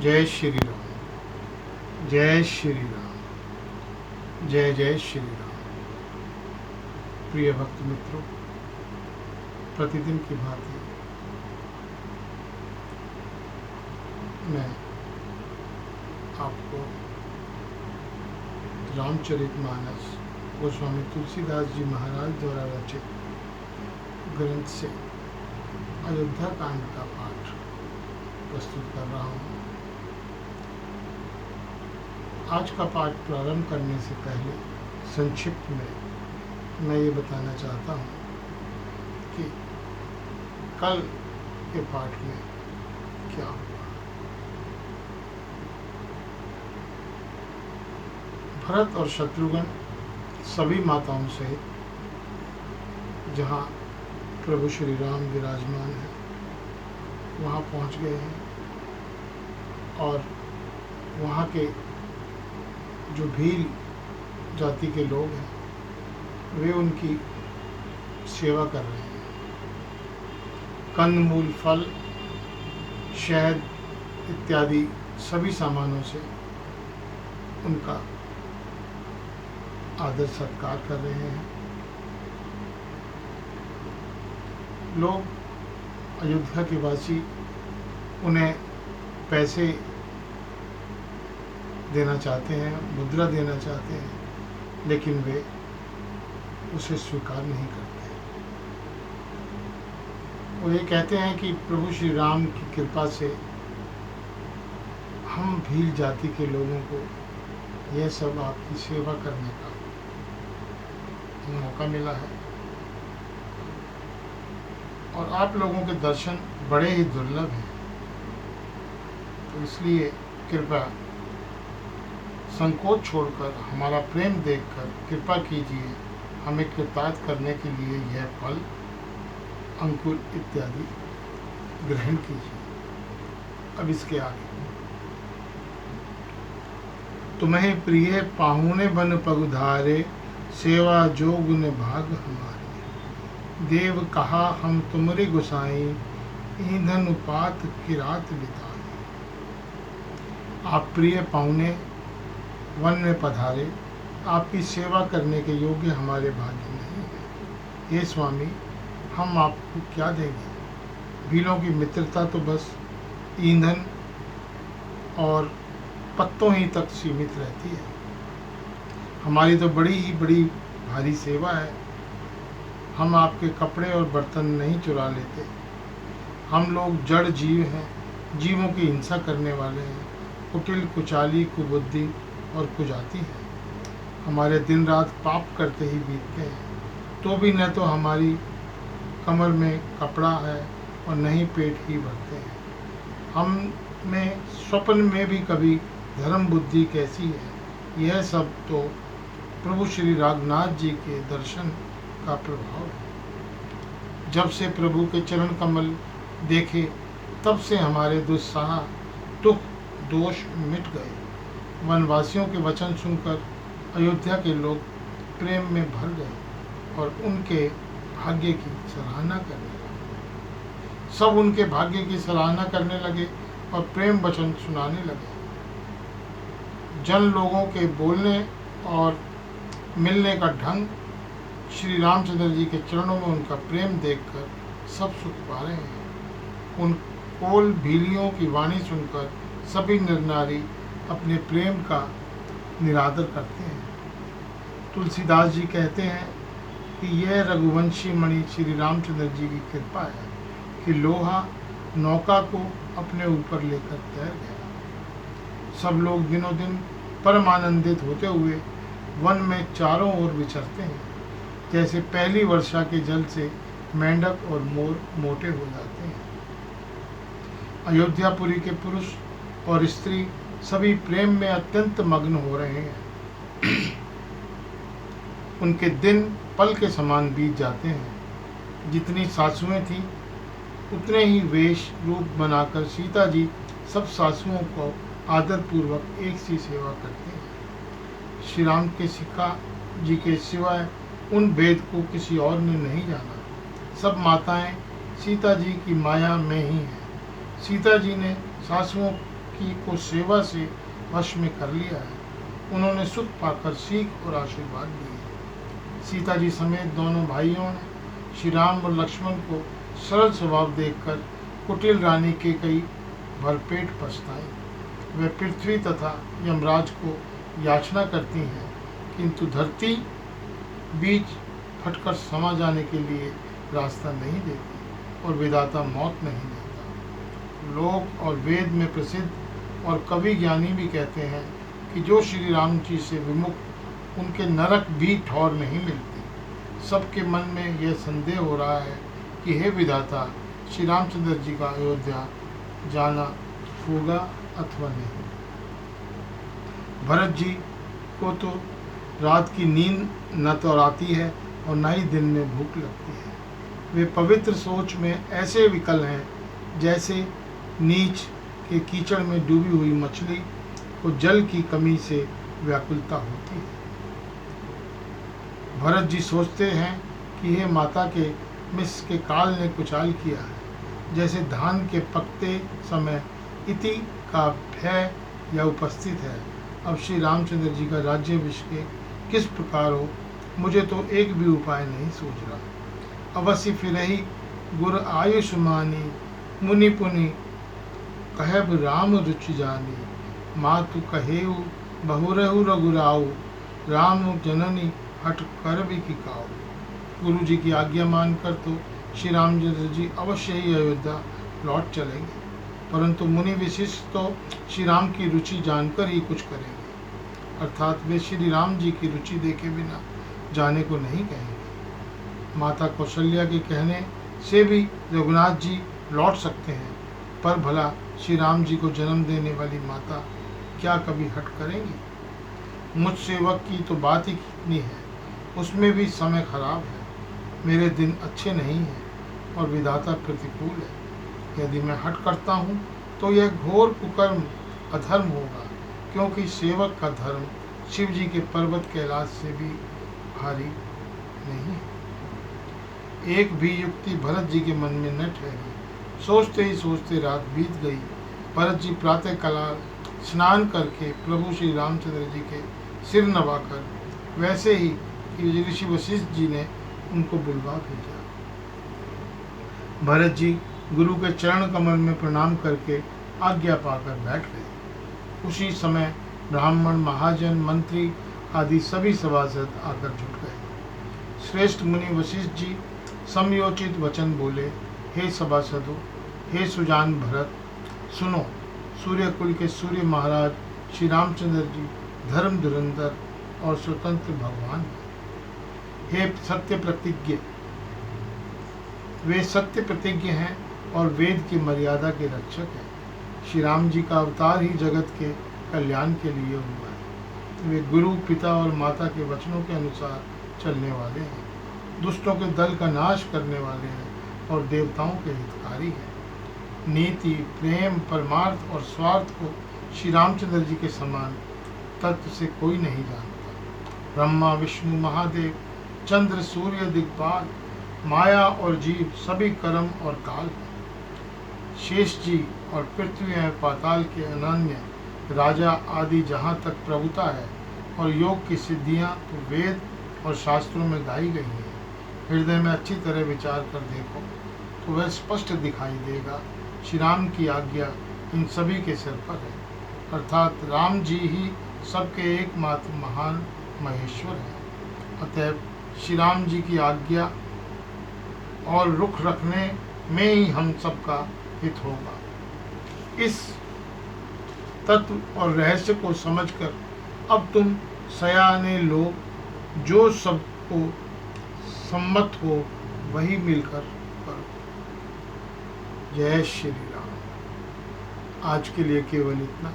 जय श्री राम, जय श्री राम, जय जय श्री राम। प्रिय भक्त मित्रों, प्रतिदिन की भांति मैं आपको रामचरितमानस गोस्वामी तुलसीदास जी महाराज द्वारा रचित ग्रंथ से अयोध्या कांड का पाठ प्रस्तुत कर रहा हूँ। आज का पाठ प्रारंभ करने से पहले संक्षिप्त में मैं ये बताना चाहता हूँ कि कल के पाठ में क्या हुआ। भरत और शत्रुघ्न सभी माताओं से जहाँ प्रभु श्री राम विराजमान है वहाँ पहुँच गए हैं और वहाँ के जो भील जाति के लोग हैं वे उनकी सेवा कर रहे हैं। कंदमूल, फल, शहद इत्यादि सभी सामानों से उनका आदर सत्कार कर रहे हैं। लोग अयोध्या के वासी उन्हें पैसे देना चाहते हैं, मुद्रा देना चाहते हैं, लेकिन वे उसे स्वीकार नहीं करते। वो ये कहते हैं कि प्रभु श्री राम की कृपा से हम भील जाति के लोगों को यह सब आपकी सेवा करने का मौका मिला है और आप लोगों के दर्शन बड़े ही दुर्लभ हैं, तो इसलिए कृपया संकोच छोड़कर हमारा प्रेम देखकर कृपा कीजिए, हमें कृतार्थ करने के लिए यह फल, अंकुर इत्यादि ग्रहण कीजिए। अब इसके आगे, तुम्हें प्रिय पाहुने बन पगुधारे, सेवा जोग ने भाग हमारे। देव कहा हम तुमरे गुसाई, ईंधन उपात की रात बिताए। आप प्रिय पाहुने वन में पधारे, आपकी सेवा करने के योग्य हमारे भाग्य नहीं है। हे स्वामी, हम आपको क्या देंगे? भीलों की मित्रता तो बस ईंधन और पत्तों ही तक सीमित रहती है। हमारी तो बड़ी ही बड़ी भारी सेवा है। हम आपके कपड़े और बर्तन नहीं चुरा लेते। हम लोग जड़ जीव हैं, जीवों की हिंसा करने वाले हैं, कुटिल, कुचाली, कुबुद्धि और कुजाती है। हमारे दिन रात पाप करते ही बीतते हैं, तो भी न तो हमारी कमर में कपड़ा है और न ही पेट ही भरते हैं। हम में स्वप्न में भी कभी धर्म बुद्धि कैसी है। यह सब तो प्रभु श्री राघनाथ जी के दर्शन का प्रभाव है। जब से प्रभु के चरण कमल देखे तब से हमारे दुस्साह, दुख, दोष मिट गए। वनवासियों के वचन सुनकर अयोध्या के लोग प्रेम में भर गए और उनके भाग्य की सराहना करने लगे। सब उनके भाग्य की सराहना करने लगे और प्रेम वचन सुनाने लगे। जन लोगों के बोलने और मिलने का ढंग, श्री रामचंद्र जी के चरणों में उनका प्रेम देखकर सब सुख पा रहे हैं। उन कोल भीलियों की वाणी सुनकर सभी नर नारी अपने प्रेम का निरादर करते हैं। तुलसीदास जी कहते हैं कि यह रघुवंशी मणि श्री रामचंद्र जी की कृपा है कि लोहा नौका को अपने ऊपर लेकर तैर गया। सब लोग दिनों दिन परम आनंदित होते हुए वन में चारों ओर विचरते हैं, जैसे पहली वर्षा के जल से मेंढक और मोर मोटे हो जाते हैं। अयोध्यापुरी के पुरुष और स्त्री सभी प्रेम में अत्यंत मग्न हो रहे हैं। उनके दिन पल के समान बीत जाते हैं। जितनी सासुएं थीं उतने ही वेश रूप बनाकर सीता जी सब सासुओं को आदरपूर्वक एक सी सेवा करते हैं। श्री राम के सिक्का जी के सिवाय उन भेद को किसी और ने नहीं जाना। सब माताएं सीता जी की माया में ही हैं। सीता जी ने सासुओं देवकी को सेवा से वश में कर लिया है। उन्होंने सुख पाकर सीख और आशीर्वाद दिए। सीता जी समेत दोनों भाइयों ने श्री राम और लक्ष्मण को सरल स्वभाव देखकर कुटिल रानी के कई भरपेट पछताई। वे पृथ्वी तथा यमराज को याचना करती हैं, किंतु धरती बीच फटकर समा जाने के लिए रास्ता नहीं देती और विधाता मौत नहीं देता। लोक और वेद में प्रसिद्ध और कवि ज्ञानी भी कहते हैं कि जो श्री राम जी से विमुख, उनके नरक भी ठौर नहीं मिलती। सबके मन में यह संदेह हो रहा है कि हे विधाता, श्री रामचंद्र जी का अयोध्या जाना होगा अथवा नहीं। भरत जी को तो रात की नींद न तो आती है और न ही दिन में भूख लगती है। वे पवित्र सोच में ऐसे विकल हैं जैसे नीच के कीचड़ में डूबी हुई मछली को जल की कमी से व्याकुलता होती है। भरत जी सोचते हैं कि हे माता के मिस के काल ने कुचाल किया है। जैसे धान के पकते समय इति का भय या उपस्थित है। अब श्री रामचंद्र जी का राज्याभिषेक किस प्रकार हो, मुझे तो एक भी उपाय नहीं सूझ रहा। अवश्य फिर ही गुर आयुष्मानी मुनि पुनि कहब राम रुचि जानी, मातु कहेऊ बहुरहु रघुराऊ, राम जननी हट कर भी की काऊ। गुरु जी की आज्ञा मानकर तो श्री रामचंद्र जी अवश्य ही अयोध्या लौट चलेंगे, परंतु मुनि विशिष्ट तो श्री राम की रुचि जानकर ही कुछ करेंगे, अर्थात वे श्री राम जी की रुचि देखे बिना जाने को नहीं कहेंगे। माता कौशल्या के कहने से भी रघुनाथ जी लौट सकते हैं, पर भला श्री राम जी को जन्म देने वाली माता क्या कभी हट करेंगी? मुझ सेवक की तो बात ही कितनी है, उसमें भी समय खराब है। मेरे दिन अच्छे नहीं हैं और विधाता प्रतिकूल है। यदि मैं हट करता हूँ तो यह घोर कुकर्म अधर्म होगा, क्योंकि सेवक का धर्म शिव जी के पर्वत कैलाश से भी भारी नहीं है। एक भी युक्ति भरत जी के मन में न ठहरी। सोचते ही सोचते रात बीत गई। भरत जी प्रातः काल स्नान करके प्रभु श्री रामचंद्र जी के सिर नवाकर वैसे ही कि ऋषि वशिष्ठ जी ने उनको बुलवा भेजा। भरत जी गुरु के चरण कमल में प्रणाम करके आज्ञा पाकर बैठ गए। उसी समय ब्राह्मण, महाजन, मंत्री आदि सभी सभासद आकर जुट गए। श्रेष्ठ मुनि वशिष्ठ जी समयोचित वचन बोले, हे सभासदों, हे सुजान भरत, सुनो। सूर्य कुल के सूर्य महाराज श्री रामचंद्र जी धर्म धुरंधर और स्वतंत्र भगवान हैं। हे सत्य प्रतिज्ञ, वे सत्य प्रतिज्ञ हैं और वेद की मर्यादा के रक्षक हैं। श्री राम जी का अवतार ही जगत के कल्याण के लिए हुआ है। वे गुरु, पिता और माता के वचनों के अनुसार चलने वाले हैं, दुष्टों के दल का नाश करने वाले हैं और देवताओं के हितकारी हैं। नीति, प्रेम, परमार्थ और स्वार्थ को श्री रामचंद्र जी के समान तत्व से कोई नहीं जानता। ब्रह्मा, विष्णु, महादेव, चंद्र, सूर्य, दिक्पाल, माया और जीव सभी कर्म और काल हैं। शेष जी और पृथ्वी एवं पाताल के अनन्य राजा आदि जहाँ तक प्रभुता है और योग की सिद्धियाँ तो वेद और शास्त्रों में गाई गई हैं। हृदय में अच्छी तरह विचार कर देखो तो वह स्पष्ट दिखाई देगा। श्री राम की आज्ञा इन सभी के सिर पर है, अर्थात राम जी ही सबके एकमात्र महान महेश्वर हैं। अतएव श्री राम जी की आज्ञा और रुख रखने में ही हम सबका हित होगा। इस तत्व और रहस्य को समझकर अब तुम सयाने लोग जो सबको सम्मत हो वही मिलकर करो। जय श्री राम। आज के लिए केवल इतना।